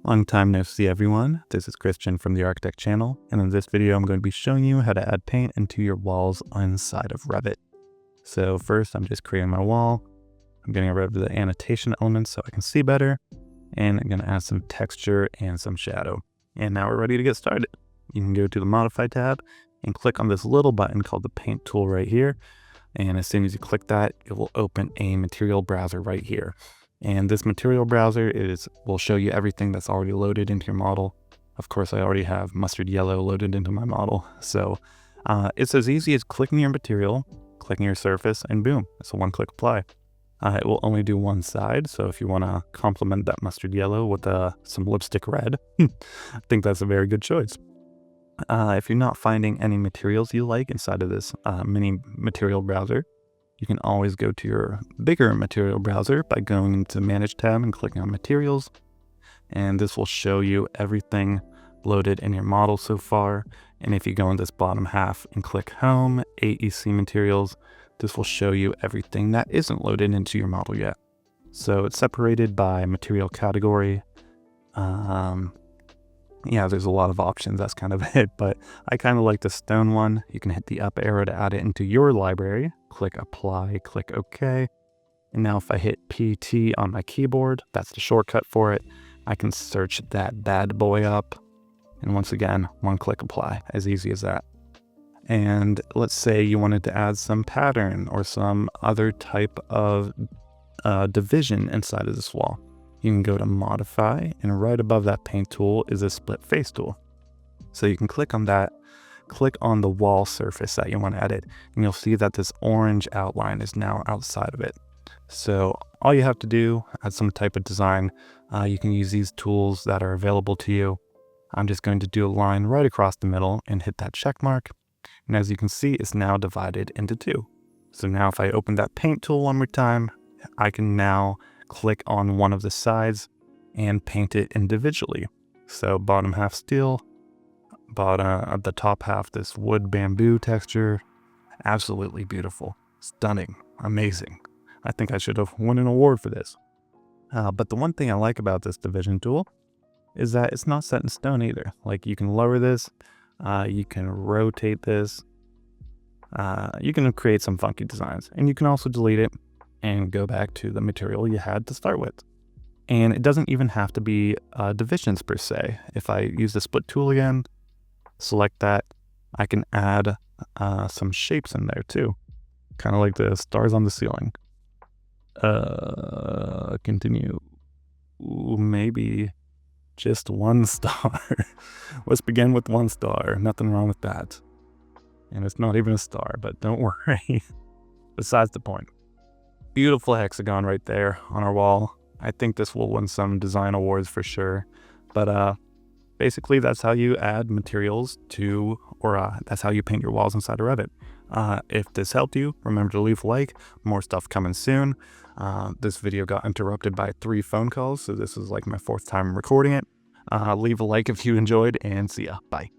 Long time no see, everyone. This is Christian from the Architect channel, and in this video I'm going to be showing you how to add paint into your walls inside of Revit. So first I'm just creating my wall. I'm getting rid of the annotation elements so I can see better, and I'm going to add some texture and some shadow. And now we're ready to get started. You can go to the Modify tab and click on this little button called the Paint tool right here. And as soon as you click that, it will open a material browser right here. And this material browser will show you everything that's already loaded into your model. Of course, I already have mustard yellow loaded into my model. So it's as easy as clicking your material, clicking your surface, and boom, it's a one-click apply. It will only do one side. So if you want to complement that mustard yellow with some lipstick red, I think that's a very good choice. If you're not finding any materials you like inside of this mini material browser, you can always go to your bigger material browser by going into Manage tab and clicking on Materials. And this will show you everything loaded in your model so far. And if you go in this bottom half and click Home, AEC Materials, this will show you everything that isn't loaded into your model yet. So it's separated by material category. Yeah, there's a lot of options, that's kind of it, but I kind of like the stone one. You can hit the up arrow to add it into your library, click apply, click OK. And now if I hit PT on my keyboard, that's the shortcut for it, I can search that bad boy up. And once again, one click apply, as easy as that. And let's say you wanted to add some pattern or some other type of division inside of this wall. You can go to Modify, and right above that Paint tool is a Split Face tool. So you can click on that, click on the wall surface that you want to edit, and you'll see that this orange outline is now outside of it. So all you have to do, add some type of design. You can use these tools that are available to you. I'm just going to do a line right across the middle and hit that check mark. And as you can see, it's now divided into two. So now if I open that Paint tool one more time, I can now click on one of the sides and paint it individually. So bottom half steel, the top half this wood bamboo texture. Absolutely beautiful, stunning, amazing. I think I should have won an award for this. But the one thing I like about this division tool is that it's not set in stone either. Like, you can lower this, you can rotate this, you can create some funky designs, and you can also delete it and go back to the material you had to start with. And it doesn't even have to be divisions per se. If I use the split tool again, select that, I can add some shapes in there too. Kind of like the stars on the ceiling. Continue. Ooh, maybe just one star. Let's begin with one star. Nothing wrong with that. And it's not even a star, but don't worry. Besides the point. Beautiful hexagon right there on our wall. I think this will win some design awards for sure. But basically that's how you add materials to, or that's how you paint your walls inside of Revit. If this helped you, remember to leave a like. More stuff coming soon. This video got interrupted by 3 phone calls, so this is like my 4th time recording it. Leave a like if you enjoyed, and see ya. Bye.